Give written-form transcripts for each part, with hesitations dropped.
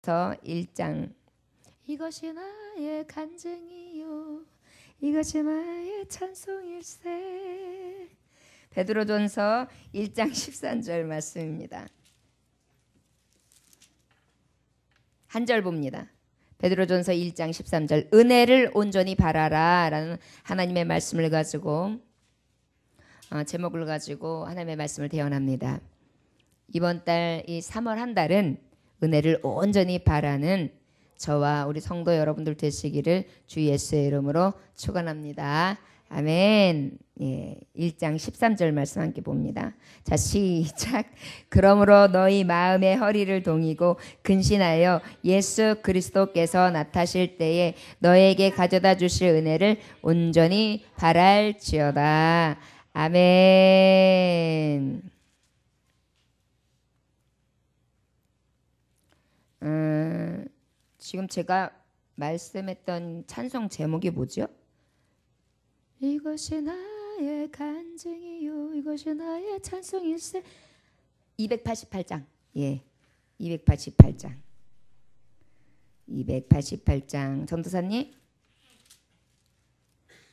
1장 이것이 나의 간증이요 이것이 나의 찬송일세. 베드로전서 1장 13절 말씀입니다. 한 절 봅니다. 베드로전서 1장 13절 은혜를 온전히 바라라 라는 하나님의 말씀을 가지고 제목을 가지고 하나님의 말씀을 대언합니다. 이번 달 이 3월 한 달은 은혜를 온전히 바라는 저와 우리 성도 여러분들 되시기를 주 예수의 이름으로 축원합니다. 아멘. 예, 1장 13절 말씀 함께 봅니다. 자, 시작. 그러므로 너희 마음의 허리를 동이고 근신하여 예수 그리스도께서 나타실 때에 너에게 가져다 주실 은혜를 온전히 바랄지어다. 아멘. 지금 제가 말씀했던 찬송 제목이 뭐죠? 이것이 나의 간증이요 이것이 나의 찬송일세. 288장. 예, 288장. 288장. 전도사님,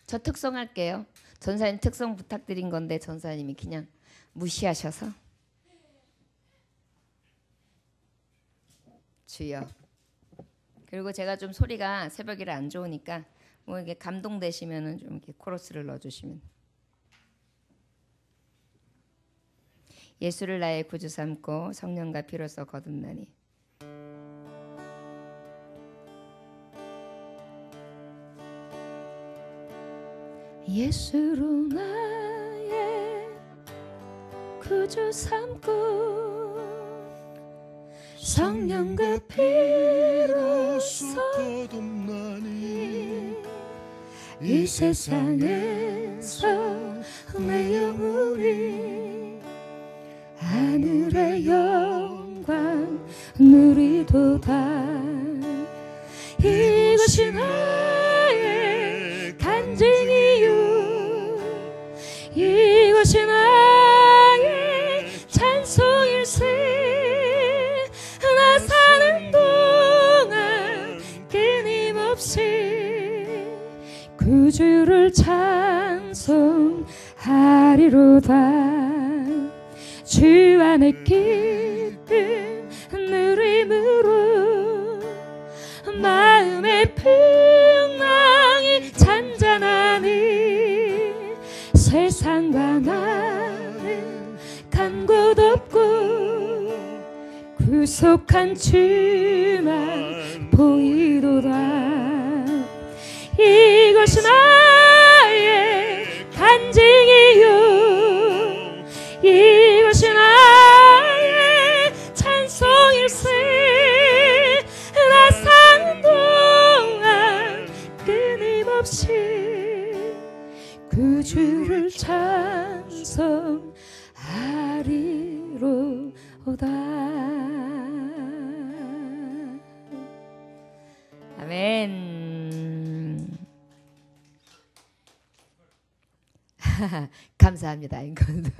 저 특송할게요. 전사님 특송 부탁드린 건데 전사님이 그냥 무시하셔서. 주여. 그리고 제가 좀 소리가 새벽이라 안 좋으니까 뭐 이게 감동되시면은 좀 이렇게 코러스를 넣어주시면. 예수를 나의 구주 삼고 성령과 피로써 거듭나니. 예수로 나의 구주 삼고 성령과 피로써 거듭나니 이 세상에서 내 영혼이 하늘의 영광 누리도다. 이것이 나의 간증이요 이것이 나의 찬송일세. 나 사는 동안 끊임없이 구주를 찬송하리로다. 주 안에 기쁜 누림으로 마음의 풍랑이 잔잔하니 세상과 나는 간 곳 없고 구속한 주만 보이도다. 이것이 나의 간증이요 이것이 나의 찬송일세. 나 사는 동안 끊임없이 구주를 찬송하리로다. 아멘. 감사합니다. 이것도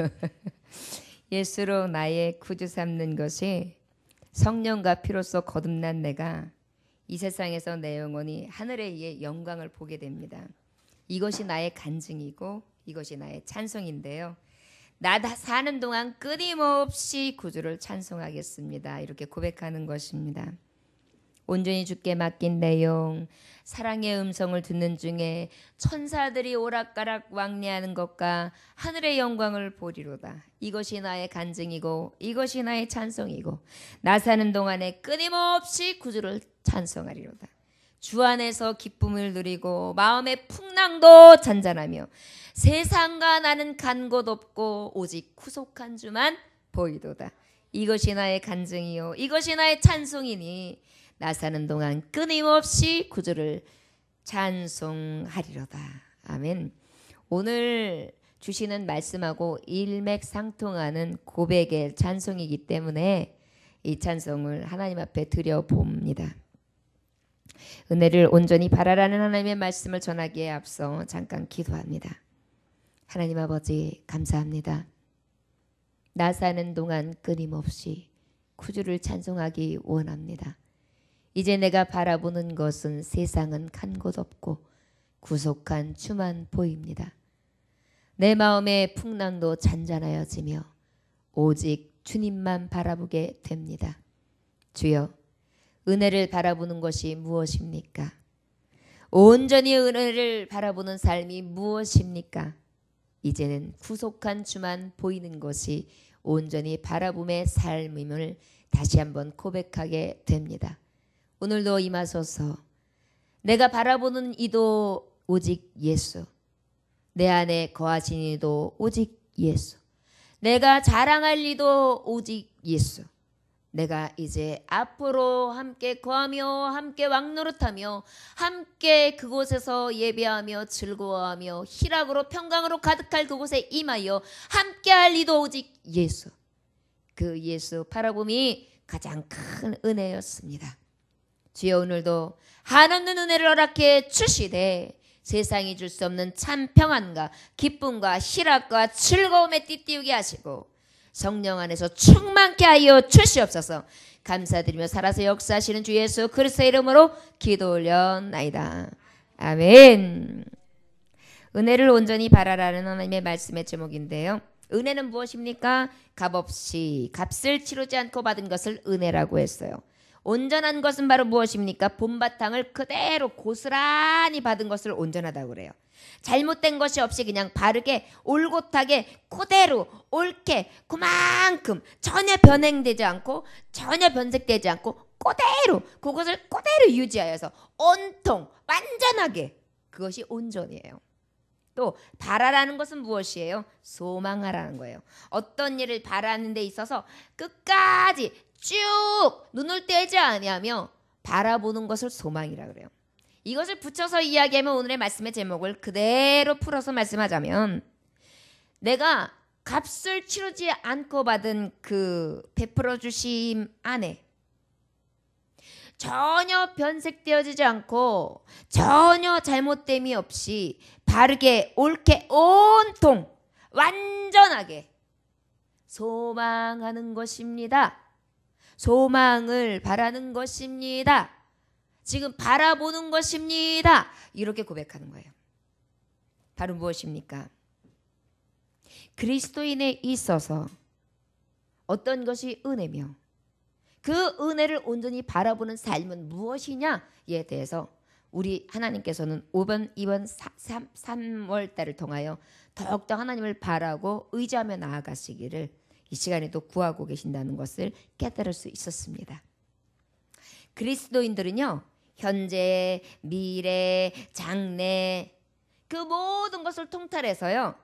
예수로 나의 구주 삼는 것이 성령과 피로써 거듭난 내가 이 세상에서 내 영혼이 하늘의 영광을 보게 됩니다. 이것이 나의 간증이고 이것이 나의 찬송인데요. 나 사는 동안 끊임없이 구주를 찬송하겠습니다. 이렇게 고백하는 것입니다. 온전히 주께 맡긴 내용, 사랑의 음성을 듣는 중에 천사들이 오락가락 왕래하는 것과 하늘의 영광을 보리로다. 이것이 나의 간증이고 이것이 나의 찬송이고 나 사는 동안에 끊임없이 구주를 찬송하리로다. 주 안에서 기쁨을 누리고 마음의 풍랑도 잔잔하며 세상과 나는 간 곳 없고 오직 구속한 주만 보이도다. 이것이 나의 간증이요 이것이 나의 찬송이니 나 사는 동안 끊임없이 구주를 찬송하리로다. 아멘. 오늘 주시는 말씀하고 일맥상통하는 고백의 찬송이기 때문에 이 찬송을 하나님 앞에 드려봅니다. 은혜를 온전히 바라라는 하나님의 말씀을 전하기에 앞서 잠깐 기도합니다. 하나님 아버지 감사합니다. 나 사는 동안 끊임없이 구주를 찬송하기 원합니다. 이제 내가 바라보는 것은 세상은 간 곳 없고 구속한 주만 보입니다. 내 마음의 풍랑도 잔잔하여지며 오직 주님만 바라보게 됩니다. 주여, 은혜를 바라보는 것이 무엇입니까? 온전히 은혜를 바라보는 삶이 무엇입니까? 이제는 구속한 주만 보이는 것이 온전히 바라봄의 삶임을 다시 한번 고백하게 됩니다. 오늘도 임하소서. 내가 바라보는 이도 오직 예수. 내 안에 거하신 이도 오직 예수. 내가 자랑할 이도 오직 예수. 내가 이제 앞으로 함께 거하며 함께 왕노릇하며 함께 그곳에서 예배하며 즐거워하며 희락으로 평강으로 가득할 그곳에 임하여 함께할 이도 오직 예수. 그 예수 바라봄이 가장 큰 은혜였습니다. 주여, 오늘도 한없는 은혜를 허락해 주시되 세상이 줄 수 없는 참 평안과 기쁨과 희락과 즐거움에 띠띠우게 하시고 성령 안에서 충만케 하여 주시옵소서. 감사드리며 살아서 역사하시는 주 예수 그리스도의 이름으로 기도 올려나이다. 아멘. 은혜를 온전히 바라라는 하나님의 말씀의 제목인데요. 은혜는 무엇입니까? 값없이 값을 치르지 않고 받은 것을 은혜라고 했어요. 온전한 것은 바로 무엇입니까? 본바탕을 그대로 고스란히 받은 것을 온전하다고 그래요. 잘못된 것이 없이 그냥 바르게 올곧하게 그대로 옳게 그만큼 전혀 변행되지 않고 전혀 변색되지 않고 그대로 그것을 그대로 유지하여서 온통 완전하게, 그것이 온전이에요. 또 바라라는 것은 무엇이에요? 소망하라는 거예요. 어떤 일을 바라는 데 있어서 끝까지 쭉 눈을 떼지 아니하며 바라보는 것을 소망이라 그래요. 이것을 붙여서 이야기하면 오늘의 말씀의 제목을 그대로 풀어서 말씀하자면, 내가 값을 치르지 않고 받은 그 베풀어 주심 안에 전혀 변색되어지지 않고 전혀 잘못됨이 없이 바르게 옳게 온통 완전하게 소망하는 것입니다. 소망을 바라는 것입니다. 지금 바라보는 것입니다. 이렇게 고백하는 거예요. 바로 무엇입니까? 그리스도인에 있어서 어떤 것이 은혜며 그 은혜를 온전히 바라보는 삶은 무엇이냐에 대해서 우리 하나님께서는 5번, 2번, 3월 달을 통하여 더욱더 하나님을 바라고 의지하며 나아가시기를 이 시간에도 구하고 계신다는 것을 깨달을 수 있었습니다. 그리스도인들은요, 현재, 미래, 장래 그 모든 것을 통틀해서요,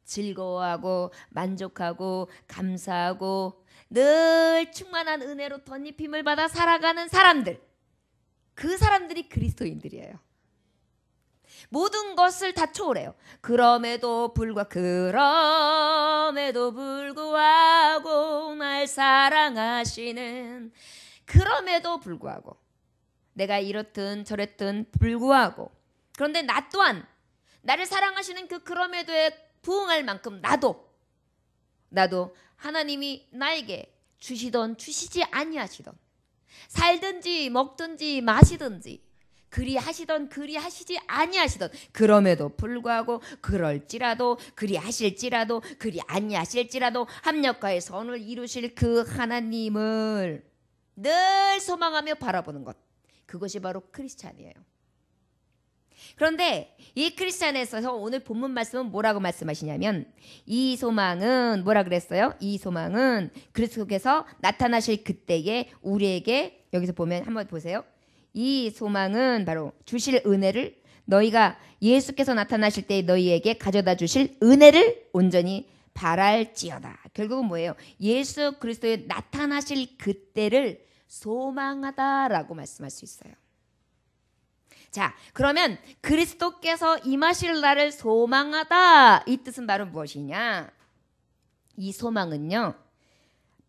즐거워하고 만족하고 감사하고 늘 충만한 은혜로 덧입힘을 받아 살아가는 사람들, 그 사람들이 그리스도인들이에요. 모든 것을 다 초월해요. 그럼에도 불구하고 날 사랑하시는, 그럼에도 불구하고 내가 이렇든 저랬든 불구하고, 그런데 나 또한 나를 사랑하시는 그 그럼에도에 부응할 만큼 나도 하나님이 나에게 주시던 주시지 아니하시던, 살든지 먹든지 마시든지 그리 하시던 그리 하시지 아니하시던, 그럼에도 불구하고 그럴지라도 그리 하실지라도 그리 아니하실지라도 합력하여 선을 이루실 그 하나님을 늘 소망하며 바라보는 것, 그것이 바로 크리스찬이에요. 그런데 이 크리스찬에서 오늘 본문 말씀은 뭐라고 말씀하시냐면, 이 소망은 뭐라 그랬어요? 이 소망은 그리스도께서 나타나실 그때에 우리에게, 여기서 보면 한번 보세요. 이 소망은 바로 주실 은혜를, 너희가 예수께서 나타나실 때 너희에게 가져다 주실 은혜를 온전히 바랄지어다. 결국은 뭐예요? 예수 그리스도의 나타나실 그때를 소망하다라고 말씀할 수 있어요. 자, 그러면 그리스도께서 임하실 날을 소망하다, 이 뜻은 바로 무엇이냐? 이 소망은요,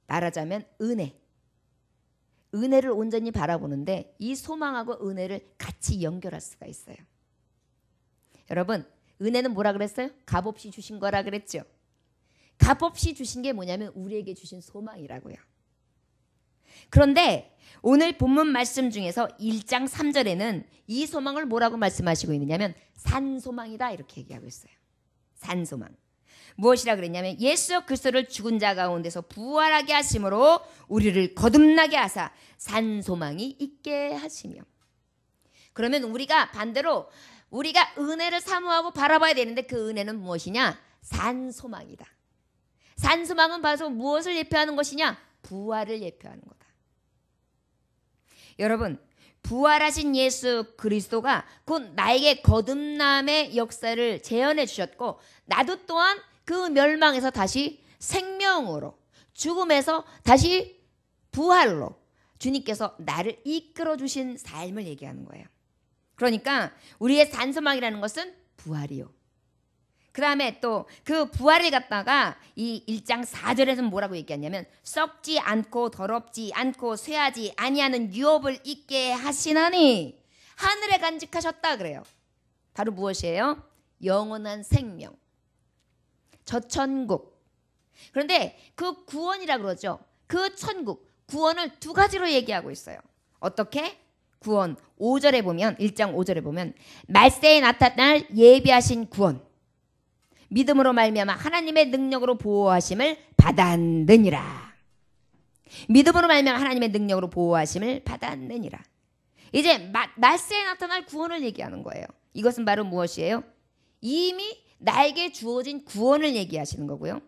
말하자면 은혜를 온전히 바라보는데 이 소망하고 은혜를 같이 연결할 수가 있어요. 여러분, 은혜는 뭐라 그랬어요? 값없이 주신 거라 그랬죠. 값없이 주신 게 뭐냐면 우리에게 주신 소망이라고요. 그런데 오늘 본문 말씀 중에서 1장 3절에는 이 소망을 뭐라고 말씀하시고 있느냐면 산소망이다 이렇게 얘기하고 있어요. 산소망. 무엇이라 그랬냐면 예수 그리스도를 죽은 자 가운데서 부활하게 하심으로 우리를 거듭나게 하사 산소망이 있게 하시며. 그러면 우리가 반대로 우리가 은혜를 사모하고 바라봐야 되는데 그 은혜는 무엇이냐? 산소망이다. 산소망은 바로 무엇을 예표하는 것이냐? 부활을 예표하는 거다. 여러분, 부활하신 예수 그리스도가 곧 나에게 거듭남의 역사를 재현해 주셨고 나도 또한 그 멸망에서 다시 생명으로, 죽음에서 다시 부활로 주님께서 나를 이끌어 주신 삶을 얘기하는 거예요. 그러니까 우리의 산소망이라는 것은 부활이요. 그 다음에 또 그 부활을 갖다가 이 1장 4절에서는 뭐라고 얘기하냐면 썩지 않고 더럽지 않고 쇠하지 아니하는 유업을 있게 하시나니 하늘에 간직하셨다 그래요. 바로 무엇이에요? 영원한 생명, 저천국. 그런데 그 구원이라 그러죠. 그 천국, 구원을 두 가지로 얘기하고 있어요. 어떻게? 구원 5절에 보면 1장 5절에 보면 말세에 나타날 예비하신 구원, 믿음으로 말미암아 하나님의 능력으로 보호하심을 받았느니라. 믿음으로 말미암아 하나님의 능력으로 보호하심을 받았느니라. 이제 말세에 나타날 구원을 얘기하는 거예요. 이것은 바로 무엇이에요? 이미 나에게 주어진 구원을 얘기하시는 거고요.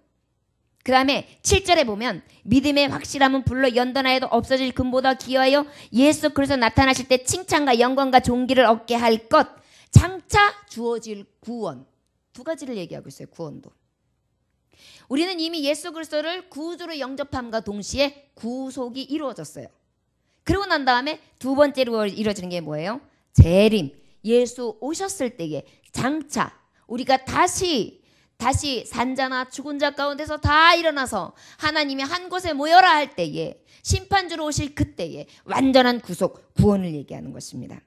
그 다음에 7절에 보면 믿음의 확실함은 불로 연단하여도 없어질 금보다 귀하여 예수 그리스도 나타나실 때 칭찬과 영광과 존귀를 얻게 할 것, 장차 주어질 구원. 두 가지를 얘기하고 있어요. 구원도. 우리는 이미 예수 그리스도를 구주로 영접함과 동시에 구속이 이루어졌어요. 그러고 난 다음에 두 번째로 이루어지는 게 뭐예요? 재림. 예수 오셨을 때에 장차 우리가 다시 산자나 죽은 자 가운데서 다 일어나서 하나님이 한 곳에 모여라 할 때에 심판주로 오실 그때에 완전한 구속, 구원을 얘기하는 것입니다.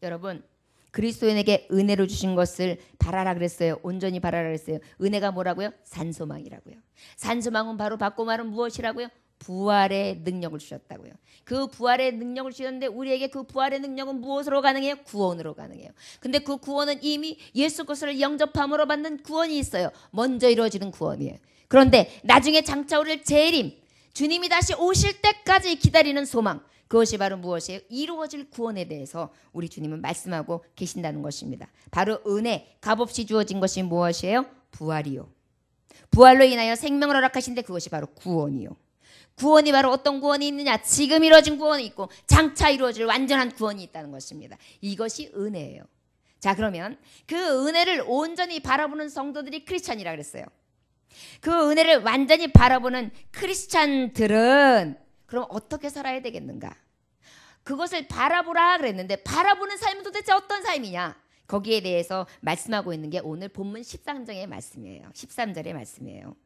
여러분, 그리스도인에게 은혜로 주신 것을 바라라 그랬어요. 온전히 바라라 그랬어요. 은혜가 뭐라고요? 산소망이라고요. 산소망은 바로 바꿔 말은 무엇이라고요? 부활의 능력을 주셨다고요. 그 부활의 능력을 주셨는데 우리에게 그 부활의 능력은 무엇으로 가능해요? 구원으로 가능해요. 근데 그 구원은 이미 예수 그리스도를 영접함으로 받는 구원이 있어요. 먼저 이루어지는 구원이에요. 그런데 나중에 장차 우리를 재림, 주님이 다시 오실 때까지 기다리는 소망, 그것이 바로 무엇이에요? 이루어질 구원에 대해서 우리 주님은 말씀하고 계신다는 것입니다. 바로 은혜, 값없이 주어진 것이 무엇이에요? 부활이요. 부활로 인하여 생명을 허락하신데 그것이 바로 구원이요. 구원이 바로 어떤 구원이 있느냐? 지금 이루어진 구원이 있고 장차 이루어질 완전한 구원이 있다는 것입니다. 이것이 은혜예요. 자, 그러면 그 은혜를 온전히 바라보는 성도들이 크리스찬이라 그랬어요. 그 은혜를 완전히 바라보는 크리스찬들은 그럼 어떻게 살아야 되겠는가? 그것을 바라보라 그랬는데 바라보는 삶은 도대체 어떤 삶이냐? 거기에 대해서 말씀하고 있는 게 오늘 본문 13장의 말씀이에요. 13절의 말씀이에요.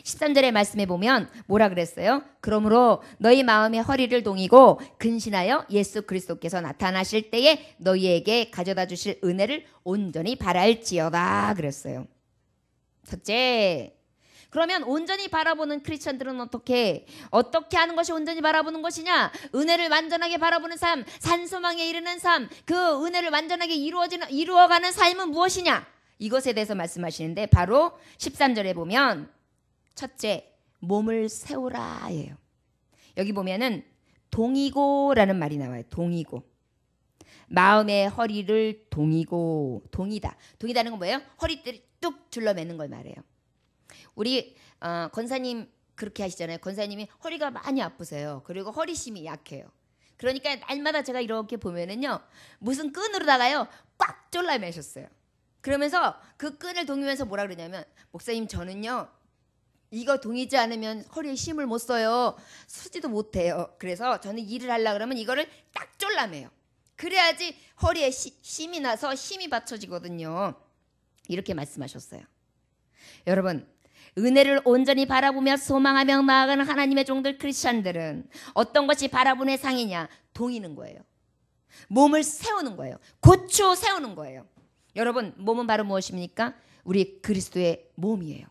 13절의 말씀에 보면 뭐라 그랬어요? 그러므로 너희 마음의 허리를 동이고 근신하여 예수 그리스도께서 나타나실 때에 너희에게 가져다 주실 은혜를 온전히 바랄지어다 그랬어요. 첫째, 그러면 온전히 바라보는 크리스천들은 어떻게 하는 것이 온전히 바라보는 것이냐? 은혜를 완전하게 바라보는 삶, 산소망에 이르는 삶, 그 은혜를 완전하게 이루어가는 삶은 무엇이냐? 이것에 대해서 말씀하시는데 바로 13절에 보면 첫째, 몸을 세우라예요. 여기 보면은 동이고라는 말이 나와요. 동이고. 마음의 허리를 동이고. 동이다는 건 뭐예요? 허리띠를 뚝 둘러매는 걸 말해요. 우리 권사님 그렇게 하시잖아요. 권사님이 허리가 많이 아프세요. 그리고 허리심이 약해요. 그러니까 날마다 제가 이렇게 보면은요, 무슨 끈으로다가요 꽉 졸라매셨어요. 그러면서 그 끈을 동이면서 뭐라 그러냐면, 목사님 저는요 이거 동이지 않으면 허리에 힘을 못 써요. 쓰지도 못해요. 그래서 저는 일을 하려고 그러면 이거를 딱 졸라매요. 그래야지 허리에 힘이 나서 힘이 받쳐지거든요. 이렇게 말씀하셨어요. 여러분, 은혜를 온전히 바라보며 소망하며 나아가는 하나님의 종들 크리스찬들은 어떤 것이 바라보는 상이냐? 동이는 거예요. 몸을 세우는 거예요. 고쳐 세우는 거예요. 여러분, 몸은 바로 무엇입니까? 우리 그리스도의 몸이에요.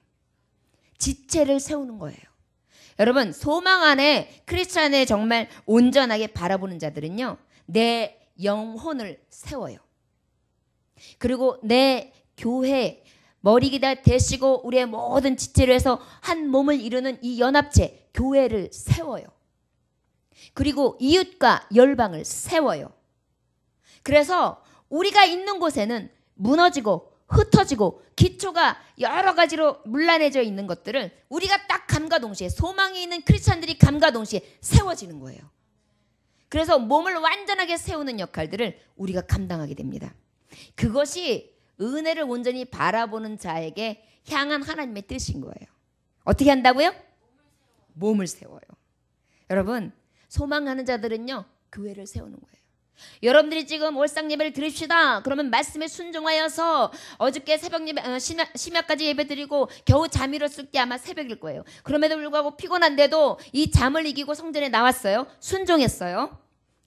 지체를 세우는 거예요. 여러분, 소망 안에 크리스찬을 정말 온전하게 바라보는 자들은요, 내 영혼을 세워요. 그리고 내 교회, 머리기다 되시고 우리의 모든 지체를 해서 한 몸을 이루는 이 연합체, 교회를 세워요. 그리고 이웃과 열방을 세워요. 그래서 우리가 있는 곳에는 무너지고 흩어지고 기초가 여러 가지로 문란해져 있는 것들을 우리가 딱 감과 동시에, 소망이 있는 크리스찬들이 감과 동시에 세워지는 거예요. 그래서 몸을 완전하게 세우는 역할들을 우리가 감당하게 됩니다. 그것이 은혜를 온전히 바라보는 자에게 향한 하나님의 뜻인 거예요. 어떻게 한다고요? 몸을 세워요. 여러분, 소망하는 자들은요, 교회를 세우는 거예요. 여러분들이 지금 월상 예배를 드립시다. 그러면 말씀에 순종하여서 어저께 새벽 예배, 심야까지 예배 드리고 겨우 잠이 일었을 때 아마 새벽일 거예요. 그럼에도 불구하고 피곤한데도 이 잠을 이기고 성전에 나왔어요. 순종했어요.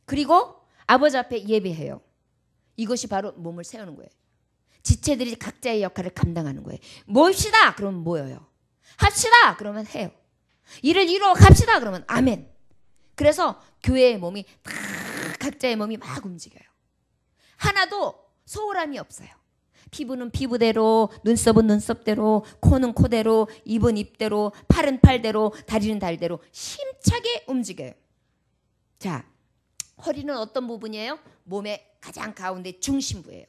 그리고 아버지 앞에 예배해요. 이것이 바로 몸을 세우는 거예요. 지체들이 각자의 역할을 감당하는 거예요. 모입시다. 그러면 모여요. 합시다. 그러면 해요. 일을 이루어 갑시다. 그러면 아멘. 그래서 교회의 몸이 다 각자의 몸이 막 움직여요. 하나도 소홀함이 없어요. 피부는 피부대로, 눈썹은 눈썹대로, 코는 코대로, 입은 입대로, 팔은 팔대로, 다리는 다리대로 힘차게 움직여요. 자, 허리는 어떤 부분이에요? 몸의 가장 가운데 중심부예요.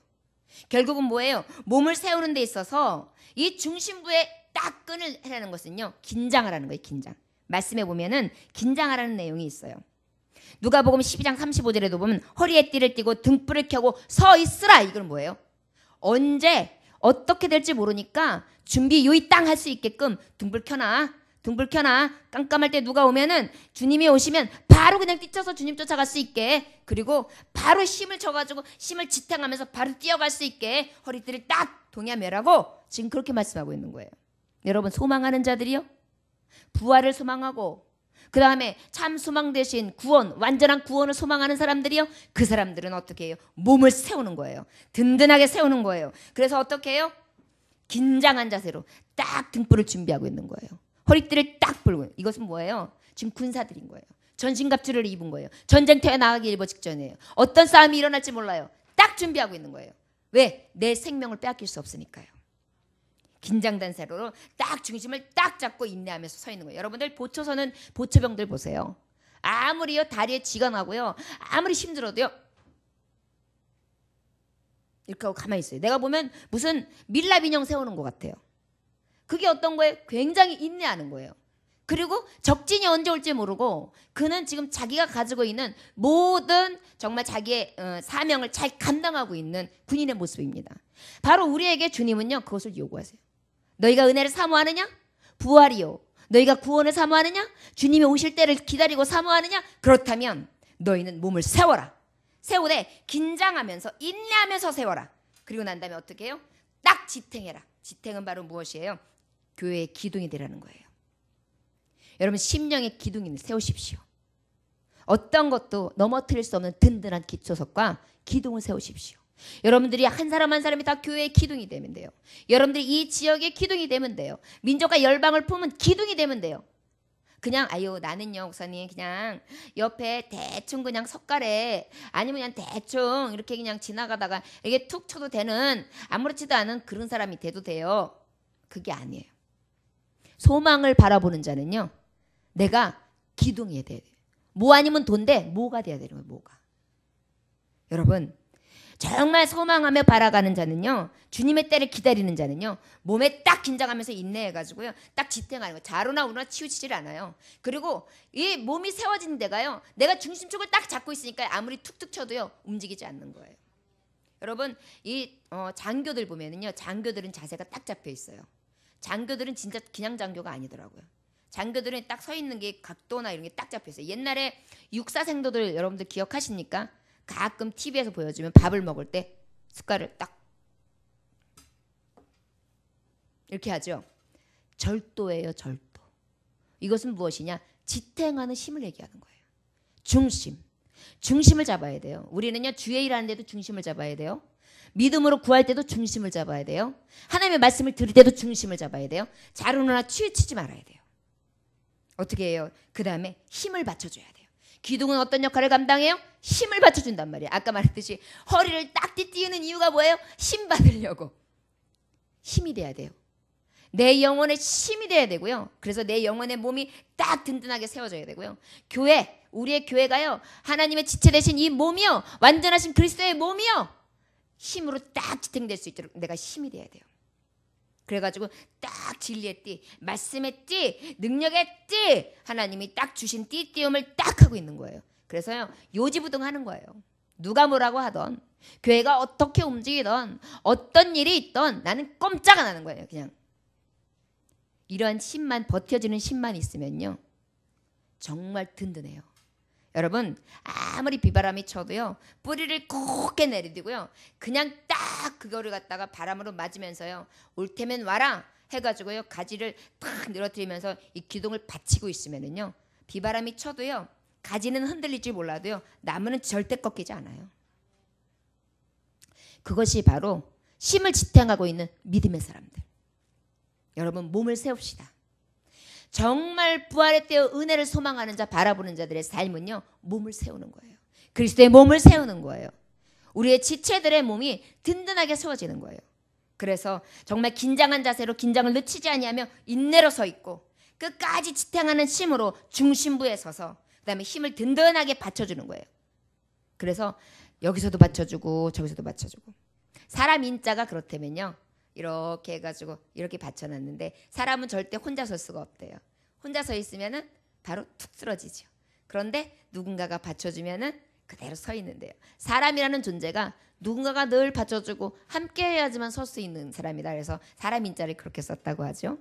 결국은 뭐예요? 몸을 세우는 데 있어서 이 중심부에 딱 끈을 하라는 것은요, 긴장하라는 거예요. 긴장. 말씀해 보면은 긴장하라는 내용이 있어요. 누가복음 12장 35절에도 보면 허리에 띠를 띠고 등불을 켜고 서 있으라. 이건 뭐예요? 언제 어떻게 될지 모르니까 준비 요이 땅 할 수 있게끔 등불 켜놔. 등불 켜놔. 깜깜할 때 누가 오면은, 주님이 오시면 바로 그냥 뛰쳐서 주님 쫓아갈 수 있게, 그리고 바로 힘을 줘가지고 힘을 지탱하면서 바로 뛰어갈 수 있게 허리띠를 딱 동야매라고 지금 그렇게 말씀하고 있는 거예요. 여러분, 소망하는 자들이요, 부활을 소망하고 그 다음에 참 소망 대신 구원, 완전한 구원을 소망하는 사람들이요, 그 사람들은 어떻게 해요? 몸을 세우는 거예요. 든든하게 세우는 거예요. 그래서 어떻게 해요? 긴장한 자세로 딱 등불을 준비하고 있는 거예요. 허리띠를 딱 풀고. 이것은 뭐예요? 지금 군사들인 거예요. 전신갑주를 입은 거예요. 전쟁터에 나가기 일보 직전이에요. 어떤 싸움이 일어날지 몰라요. 딱 준비하고 있는 거예요. 왜? 내 생명을 빼앗길 수 없으니까요. 긴장된 세로로 딱 중심을 딱 잡고 인내하면서 서 있는 거예요. 여러분들 보초서는 보초병들 보세요. 아무리요 다리에 쥐가 나고요, 아무리 힘들어도요 이렇게 하고 가만히 있어요. 내가 보면 무슨 밀랍 인형 세우는 것 같아요. 그게 어떤 거예요? 굉장히 인내하는 거예요. 그리고 적진이 언제 올지 모르고 그는 지금 자기가 가지고 있는 모든 정말 자기의 사명을 잘 감당하고 있는 군인의 모습입니다. 바로 우리에게 주님은요, 그것을 요구하세요. 너희가 은혜를 사모하느냐? 부활이요. 너희가 구원을 사모하느냐? 주님이 오실 때를 기다리고 사모하느냐? 그렇다면 너희는 몸을 세워라. 세우되 긴장하면서 인내하면서 세워라. 그리고 난 다음에 어떻게 해요? 딱 지탱해라. 지탱은 바로 무엇이에요? 교회의 기둥이 되라는 거예요. 여러분, 심령의 기둥을 세우십시오. 어떤 것도 넘어뜨릴 수 없는 든든한 기초석과 기둥을 세우십시오. 여러분들이 한 사람 한 사람이 다 교회의 기둥이 되면 돼요. 여러분들이 이 지역의 기둥이 되면 돼요. 민족과 열방을 품은 기둥이 되면 돼요. 그냥 아유 나는요 목사님 그냥 옆에 대충 그냥 석가래 아니면 그냥 대충 이렇게 그냥 지나가다가 이게 툭 쳐도 되는 아무렇지도 않은 그런 사람이 돼도 돼요. 그게 아니에요. 소망을 바라보는 자는요, 내가 기둥이 돼야 돼요. 뭐 아니면 돈데 뭐가 돼야 되는 거예요. 뭐가. 여러분, 정말 소망하며 바라가는 자는요, 주님의 때를 기다리는 자는요, 몸에 딱 긴장하면서 인내해가지고요, 딱 지탱하는 거예요. 자로나 우나 치우치질 않아요. 그리고 이 몸이 세워진 데가요, 내가 중심축을 딱 잡고 있으니까 아무리 툭툭 쳐도요 움직이지 않는 거예요. 여러분, 이 장교들 보면은요, 장교들은 자세가 딱 잡혀 있어요. 장교들은 진짜 그냥 장교가 아니더라고요. 장교들은 딱 서 있는 게 각도나 이런 게 딱 잡혀 있어요. 옛날에 육사생도들 여러분들 기억하십니까? 가끔 TV에서 보여주면 밥을 먹을 때 숟갈을 딱 이렇게 하죠. 절도예요, 절도. 이것은 무엇이냐? 지탱하는 힘을 얘기하는 거예요. 중심. 중심을 잡아야 돼요. 우리는요, 주의 일하는데도 중심을 잡아야 돼요. 믿음으로 구할 때도 중심을 잡아야 돼요. 하나님의 말씀을 들을 때도 중심을 잡아야 돼요. 자루나 치우치지 말아야 돼요. 어떻게 해요? 그 다음에 힘을 받쳐줘야 돼요. 기둥은 어떤 역할을 감당해요? 힘을 받쳐준단 말이에요. 아까 말했듯이 허리를 딱 띄우는 이유가 뭐예요? 힘 받으려고. 힘이 돼야 돼요. 내 영혼의 힘이 돼야 되고요. 그래서 내 영혼의 몸이 딱 든든하게 세워져야 되고요. 교회, 우리의 교회가요, 하나님의 지체 되신 이 몸이요, 완전하신 그리스도의 몸이요, 힘으로 딱 지탱될 수 있도록 내가 힘이 돼야 돼요. 그래가지고 딱 진리의 띠, 말씀의 띠, 능력의 띠, 하나님이 딱 주신 띠띄움을 딱 하고 있는 거예요. 그래서요, 요지부동하는 거예요. 누가 뭐라고 하던, 교회가 어떻게 움직이던, 어떤 일이 있던 나는 꼼짝 안 하는 거예요. 그냥 이러한 힘만, 버텨주는 힘만 있으면요, 정말 든든해요. 여러분, 아무리 비바람이 쳐도요, 뿌리를 곱게 내리고요, 그냥 딱 그거를 갖다가 바람으로 맞으면서요, 올 테면 와라 해가지고요, 가지를 탁 늘어뜨리면서 이 기둥을 받치고 있으면은요, 비바람이 쳐도요, 가지는 흔들릴지 몰라도요, 나무는 절대 꺾이지 않아요. 그것이 바로 힘을 지탱하고 있는 믿음의 사람들. 여러분, 몸을 세웁시다. 정말 부활의 때의 은혜를 소망하는 자, 바라보는 자들의 삶은요, 몸을 세우는 거예요. 그리스도의 몸을 세우는 거예요. 우리의 지체들의 몸이 든든하게 세워지는 거예요. 그래서 정말 긴장한 자세로 긴장을 늦추지 아니하며 인내로 서 있고, 끝까지 지탱하는 힘으로 중심부에 서서 그 다음에 힘을 든든하게 받쳐주는 거예요. 그래서 여기서도 받쳐주고 저기서도 받쳐주고. 사람 인자가 그렇다면요, 이렇게 해가지고 이렇게 받쳐놨는데, 사람은 절대 혼자 설 수가 없대요. 혼자 서 있으면은 바로 툭 쓰러지죠. 그런데 누군가가 받쳐주면은 그대로 서 있는데요. 사람이라는 존재가 누군가가 늘 받쳐주고 함께 해야지만 설 수 있는 사람이다. 그래서 사람 인자를 그렇게 썼다고 하죠.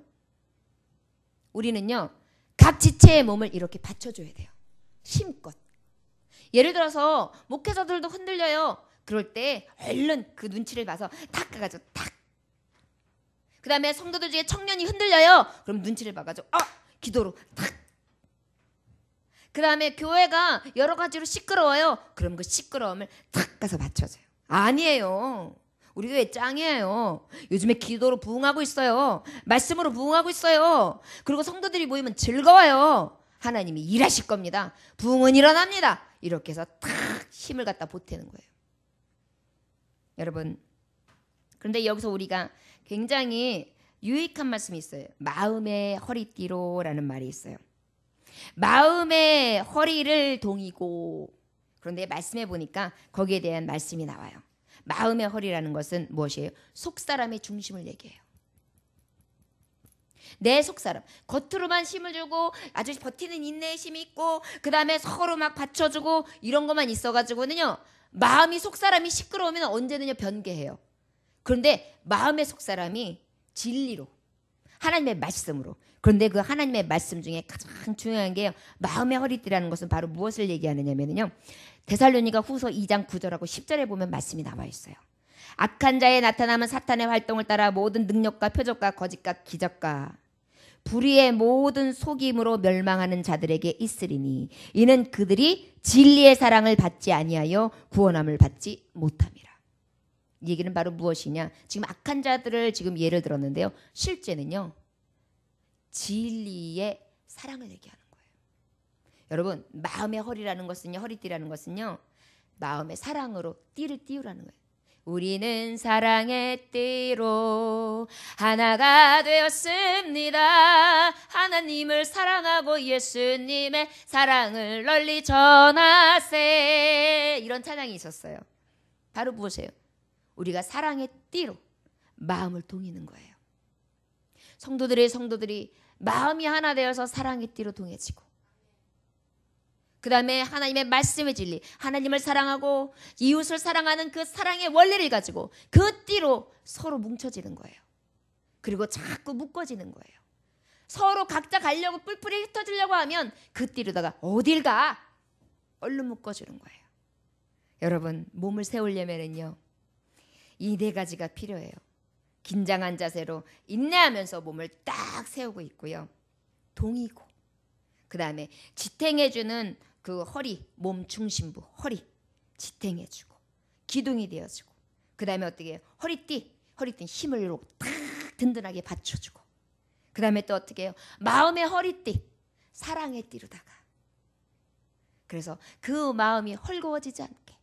우리는요, 각 지체의 몸을 이렇게 받쳐줘야 돼요. 힘껏. 예를 들어서 목회자들도 흔들려요. 그럴 때 얼른 그 눈치를 봐서 탁 가가지고 탁. 그 다음에 성도들 중에 청년이 흔들려요. 그럼 눈치를 봐가지고 기도로 탁. 그 다음에 교회가 여러 가지로 시끄러워요. 그럼 그 시끄러움을 탁 가서 맞춰줘요. 아니에요. 우리 교회 짱이에요. 요즘에 기도로 부흥하고 있어요. 말씀으로 부흥하고 있어요. 그리고 성도들이 모이면 즐거워요. 하나님이 일하실 겁니다. 부흥은 일어납니다. 이렇게 해서 탁 힘을 갖다 보태는 거예요. 여러분, 그런데 여기서 우리가 굉장히 유익한 말씀이 있어요. 마음의 허리띠로라는 말이 있어요. 마음의 허리를 동이고. 그런데 말씀해 보니까 거기에 대한 말씀이 나와요. 마음의 허리라는 것은 무엇이에요? 속사람의 중심을 얘기해요. 내 속사람, 겉으로만 힘을 주고 아주 버티는 인내의 힘이 있고, 그 다음에 서로 막 받쳐주고 이런 것만 있어가지고는요, 마음이 속사람이 시끄러우면 언제든지 변개해요. 그런데 마음의 속사람이 진리로, 하나님의 말씀으로. 그런데 그 하나님의 말씀 중에 가장 중요한 게요, 마음의 허리띠라는 것은 바로 무엇을 얘기하느냐면요, 데살로니가 후서 2장 9절하고 10절에 보면 말씀이 나와 있어요. 악한 자의 나타남은 사탄의 활동을 따라 모든 능력과 표적과 거짓과 기적과 불의의 모든 속임으로 멸망하는 자들에게 있으리니 이는 그들이 진리의 사랑을 받지 아니하여 구원함을 받지 못함이라. 이 얘기는 바로 무엇이냐? 지금 악한 자들을 지금 예를 들었는데요, 실제는요, 진리의 사랑을 얘기하는 거예요. 여러분, 마음의 허리라는 것은요, 허리띠라는 것은요, 마음의 사랑으로 띠를 띄우라는 거예요. 우리는 사랑의 띠로 하나가 되었습니다. 하나님을 사랑하고 예수님의 사랑을 널리 전하세. 이런 찬양이 있었어요. 바로 무엇이에요? 우리가 사랑의 띠로 마음을 동이는 거예요. 성도들이 마음이 하나 되어서 사랑의 띠로 동해지고, 그 다음에 하나님의 말씀의 진리, 하나님을 사랑하고 이웃을 사랑하는 그 사랑의 원리를 가지고 그 띠로 서로 뭉쳐지는 거예요. 그리고 자꾸 묶어지는 거예요. 서로 각자 가려고 뿔뿔이 흩어지려고 하면 그 띠로다가 어딜 가? 얼른 묶어주는 거예요. 여러분, 몸을 세우려면은요, 이 네 가지가 필요해요. 긴장한 자세로 인내하면서 몸을 딱 세우고 있고요, 동이고, 그 다음에 지탱해주는 그 허리, 몸 중심부, 허리 지탱해주고 기둥이 되어주고, 그 다음에 어떻게 해요? 허리띠 힘을 딱 든든하게 받쳐주고, 그 다음에 또 어떻게 해요? 마음의 허리띠, 사랑의 띠로다가. 그래서 그 마음이 헐거워지지 않게,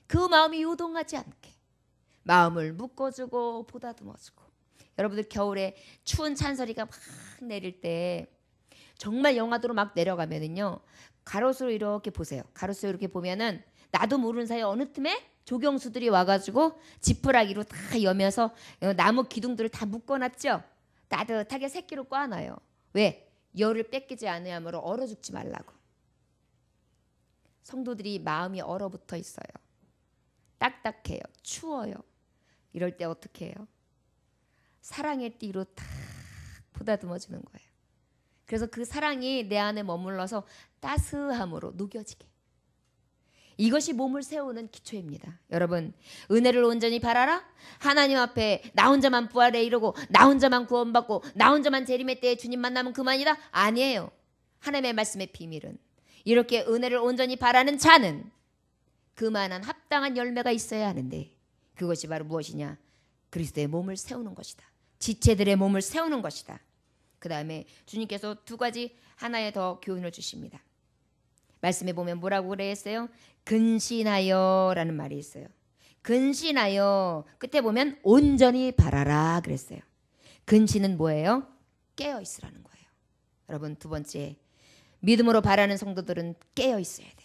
그 마음이 요동하지 않게 마음을 묶어주고 보다듬어주고. 여러분들 겨울에 추운 찬설이가 막 내릴 때 정말 영하도로 막 내려가면은요, 가로수로 이렇게 보세요. 가로수로 이렇게 보면은 나도 모르는 사이에 어느 틈에 조경수들이 와가지고 지푸라기로 다 여며서 나무 기둥들을 다 묶어놨죠. 따뜻하게 새끼로 꽈놔요. 왜? 열을 뺏기지 않으므로 얼어 죽지 말라고. 성도들이 마음이 얼어붙어 있어요. 딱딱해요. 추워요. 이럴 때 어떻게 해요? 사랑의 띠로 탁 보다듬어주는 거예요. 그래서 그 사랑이 내 안에 머물러서 따스함으로 녹여지게. 이것이 몸을 세우는 기초입니다. 여러분, 은혜를 온전히 바라라. 하나님 앞에 나 혼자만 부활해 이루고 나 혼자만 구원받고 나 혼자만 재림의 때에 주님 만나면 그만이다. 아니에요. 하나님의 말씀의 비밀은 이렇게 은혜를 온전히 바라는 자는 그만한 합당한 열매가 있어야 하는데, 그것이 바로 무엇이냐? 그리스도의 몸을 세우는 것이다. 지체들의 몸을 세우는 것이다. 그 다음에 주님께서 두 가지 하나에 더 교훈을 주십니다. 말씀에 보면 뭐라고 그랬어요? 근신하여 라는 말이 있어요. 근신하여, 끝에 보면 온전히 바라라 그랬어요. 근신은 뭐예요? 깨어 있으라는 거예요. 여러분, 두 번째, 믿음으로 바라는 성도들은 깨어 있어야 돼요.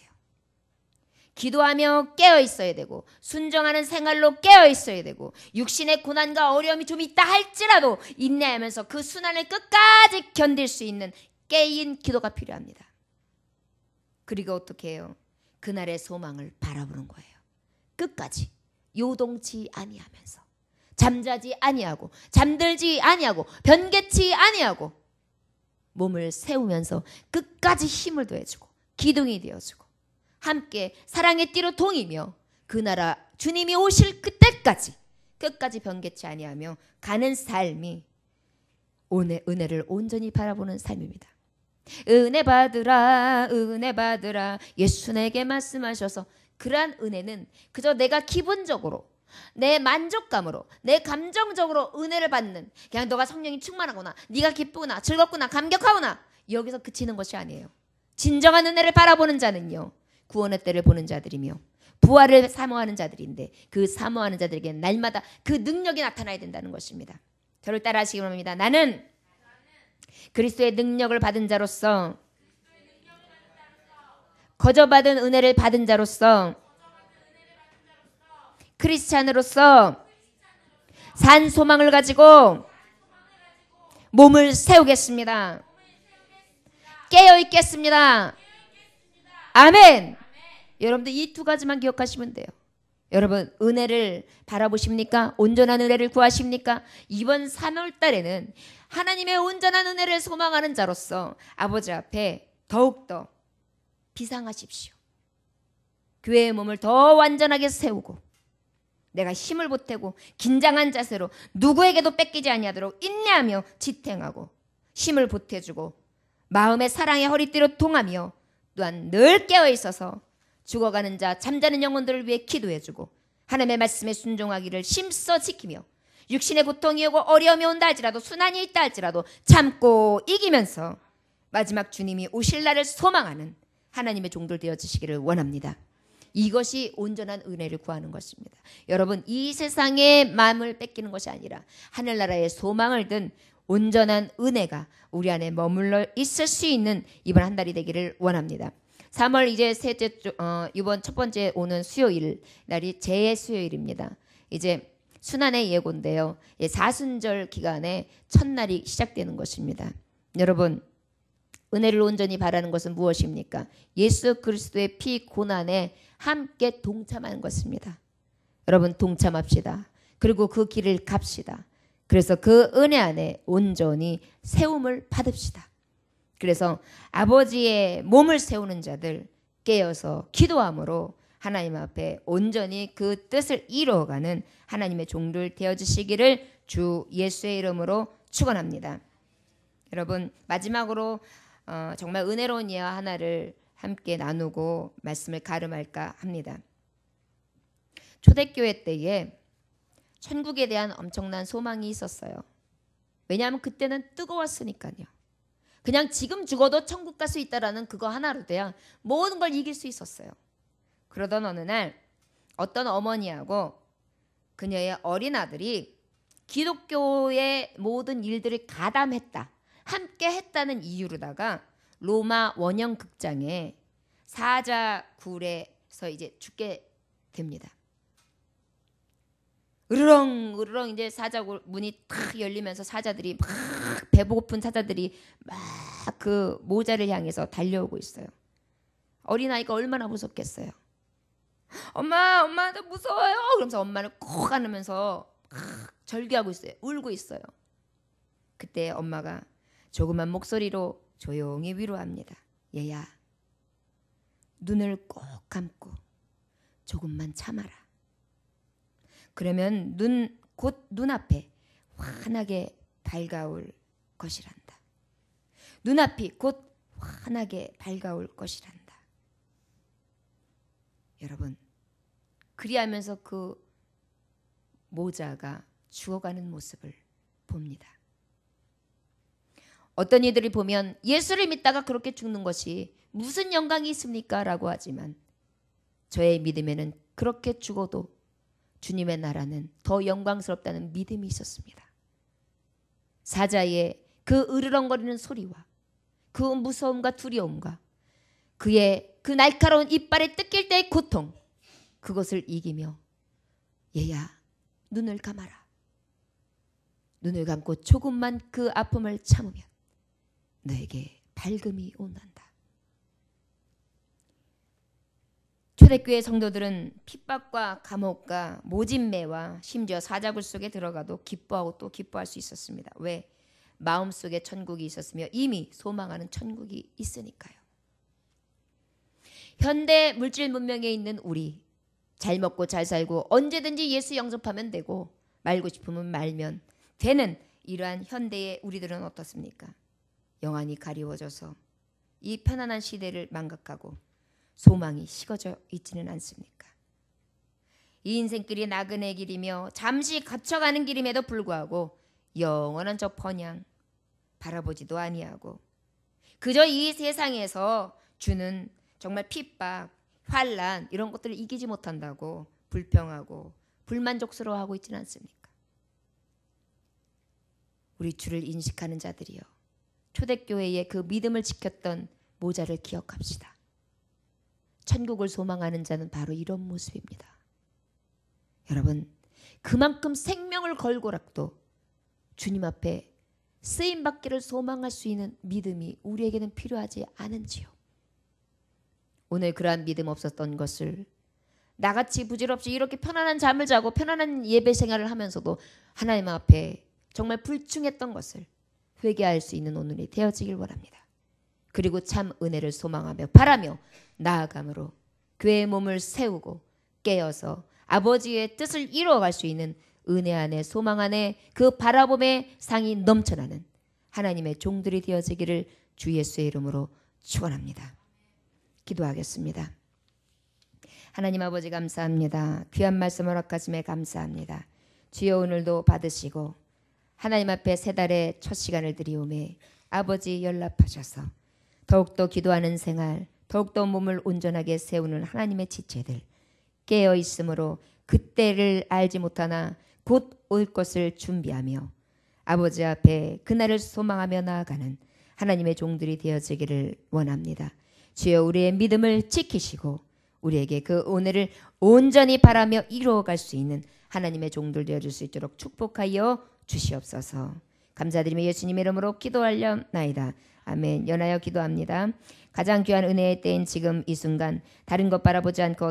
기도하며 깨어 있어야 되고, 순종하는 생활로 깨어 있어야 되고, 육신의 고난과 어려움이 좀 있다 할지라도 인내하면서 그 순환을 끝까지 견딜 수 있는 깨인 기도가 필요합니다. 그리고 어떻게 해요? 그날의 소망을 바라보는 거예요. 끝까지 요동치 아니하면서, 잠자지 아니하고, 잠들지 아니하고, 변개치 아니하고, 몸을 세우면서 끝까지 힘을 더해주고 기둥이 되어주고 함께 사랑의 띠로 동이며 그 나라 주님이 오실 그때까지 끝까지 변개치 아니하며 가는 삶이 은혜를 온전히 바라보는 삶입니다. 은혜 받으라, 은혜 받으라, 예수 내게 말씀하셔서. 그러한 은혜는 그저 내가 기분적으로, 내 만족감으로, 내 감정적으로 은혜를 받는, 그냥 너가 성령이 충만하구나, 네가 기쁘구나, 즐겁구나, 감격하구나, 여기서 그치는 것이 아니에요. 진정한 은혜를 바라보는 자는요, 구원의 때를 보는 자들이며 부활을 사모하는 자들인데, 그 사모하는 자들에게 날마다 그 능력이 나타나야 된다는 것입니다. 저를 따라 하시기 바랍니다. 나는 그리스도의 능력을 받은 자로서, 거저받은 은혜를 받은 자로서, 크리스찬으로서 산 소망을 가지고 몸을 세우겠습니다. 깨어 있겠습니다. 아멘. 여러분들 이 두 가지만 기억하시면 돼요. 여러분, 은혜를 바라보십니까? 온전한 은혜를 구하십니까? 이번 3월 달에는 하나님의 온전한 은혜를 소망하는 자로서 아버지 앞에 더욱더 비상하십시오. 교회의 몸을 더 완전하게 세우고, 내가 힘을 보태고 긴장한 자세로 누구에게도 뺏기지 아니하도록 인내하며 지탱하고 힘을 보태주고 마음의 사랑의 허리띠로 동하며, 또한 늘 깨어 있어서 죽어가는 자, 잠자는 영혼들을 위해 기도해주고 하나님의 말씀에 순종하기를 힘써 지키며, 육신의 고통이 오고 어려움이 온다 할지라도, 순환이 있다 할지라도 참고 이기면서 마지막 주님이 오실 날을 소망하는 하나님의 종들 되어주시기를 원합니다. 이것이 온전한 은혜를 구하는 것입니다. 여러분, 이 세상의 마음을 뺏기는 것이 아니라 하늘나라의 소망을 든 온전한 은혜가 우리 안에 머물러 있을 수 있는 이번 한 달이 되기를 원합니다. 3월 이제 이번 첫 번째 오는 수요일 날이 제의 수요일입니다. 이제 순환의 예고인데요. 사순절 기간에 첫날이 시작되는 것입니다. 여러분, 은혜를 온전히 바라는 것은 무엇입니까? 예수 그리스도의 피 고난에 함께 동참하는 것입니다. 여러분, 동참합시다. 그리고 그 길을 갑시다. 그래서 그 은혜 안에 온전히 세움을 받읍시다. 그래서 아버지의 몸을 세우는 자들 깨어서 기도함으로 하나님 앞에 온전히 그 뜻을 이루어가는 하나님의 종들 되어주시기를 주 예수의 이름으로 축원합니다. 여러분, 마지막으로 정말 은혜로운 예화 하나를 함께 나누고 말씀을 가름할까 합니다. 초대교회 때에 천국에 대한 엄청난 소망이 있었어요. 왜냐하면 그때는 뜨거웠으니까요. 그냥 지금 죽어도 천국 갈 수 있다라는 그거 하나로 돼야 모든 걸 이길 수 있었어요. 그러던 어느 날 어떤 어머니하고 그녀의 어린 아들이 기독교의 모든 일들을 가담했다, 함께 했다는 이유로다가 로마 원형 극장에 사자굴에서 이제 죽게 됩니다. 으르렁 으르렁 이제 사자굴 문이 탁 열리면서 사자들이 막 배고픈 사자들이 막 그 모자를 향해서 달려오고 있어요. 어린아이가 얼마나 무섭겠어요. 엄마 나 무서워요. 그러면서 엄마를 꼭 안으면서 막 절규하고 있어요. 울고 있어요. 그때 엄마가 조그만 목소리로 조용히 위로합니다. 얘야, 눈을 꼭 감고 조금만 참아라. 그러면 곧 눈앞에 환하게 밝아올 것이란다. 눈앞이 곧 환하게 밝아올 것이란다. 여러분, 그리하면서 그 모자가 죽어가는 모습을 봅니다. 어떤 이들이 보면 예수를 믿다가 그렇게 죽는 것이 무슨 영광이 있습니까? 라고 하지만 저의 믿음에는 그렇게 죽어도 주님의 나라는 더 영광스럽다는 믿음이 있었습니다. 사자의 그 으르렁거리는 소리와 그 무서움과 두려움과 그의 그 날카로운 이빨에 뜯길 때의 고통, 그것을 이기며 얘야, 눈을 감아라. 눈을 감고 조금만 그 아픔을 참으면 너에게 밝음이 온단다. 초대교회 성도들은 핍박과 감옥과 모진매와 심지어 사자굴 속에 들어가도 기뻐하고 또 기뻐할 수 있었습니다. 왜? 마음속에 천국이 있었으며 이미 소망하는 천국이 있으니까요. 현대 물질 문명에 있는 우리, 잘 먹고 잘 살고 언제든지 예수 영접하면 되고 말고 싶으면 말면 되는 이러한 현대의 우리들은 어떻습니까? 영안이 가리워져서 이 편안한 시대를 망각하고 소망이 식어져 있지는 않습니까? 이 인생길이 나그네 길이며 잠시 갇혀가는 길임에도 불구하고 영원한 저 번향 바라보지도 아니하고 그저 이 세상에서 주는 정말 핍박, 환난 이런 것들을 이기지 못한다고 불평하고 불만족스러워하고 있지는 않습니까? 우리 주를 인식하는 자들이요, 초대교회의 그 믿음을 지켰던 모자를 기억합시다. 천국을 소망하는 자는 바로 이런 모습입니다. 여러분, 그만큼 생명을 걸고라도 주님 앞에 쓰임받기를 소망할 수 있는 믿음이 우리에게는 필요하지 않은지요. 오늘 그러한 믿음 없었던 것을 나같이 부질없이 이렇게 편안한 잠을 자고 편안한 예배 생활을 하면서도 하나님 앞에 정말 불충했던 것을 회개할 수 있는 오늘이 되어지길 원합니다. 그리고 참 은혜를 소망하며 바라며 나아감으로 교회의 몸을 세우고 깨어서 아버지의 뜻을 이루어갈 수 있는 은혜 안에 소망 안에 그 바라봄의 상이 넘쳐나는 하나님의 종들이 되어지기를 주 예수의 이름으로 축원합니다. 기도하겠습니다. 하나님 아버지 감사합니다. 귀한 말씀 허락하심에 감사합니다. 주여 오늘도 받으시고 하나님 앞에 세 달의 첫 시간을 드리오매 아버지 연락하셔서 더욱더 기도하는 생활, 더욱더 몸을 온전하게 세우는 하나님의 지체들 깨어 있으므로 그때를 알지 못하나 곧 올 것을 준비하며 아버지 앞에 그날을 소망하며 나아가는 하나님의 종들이 되어지기를 원합니다. 주여 우리의 믿음을 지키시고 우리에게 그 오늘을 온전히 바라며 이루어갈 수 있는 하나님의 종들 되어줄 수 있도록 축복하여 주시옵소서. 감사드리며 예수님의 이름으로 기도하려나이다. 아멘. 연하여 기도합니다. 가장 귀한 은혜의 때인 지금 이 순간 다른 것 바라보지 않고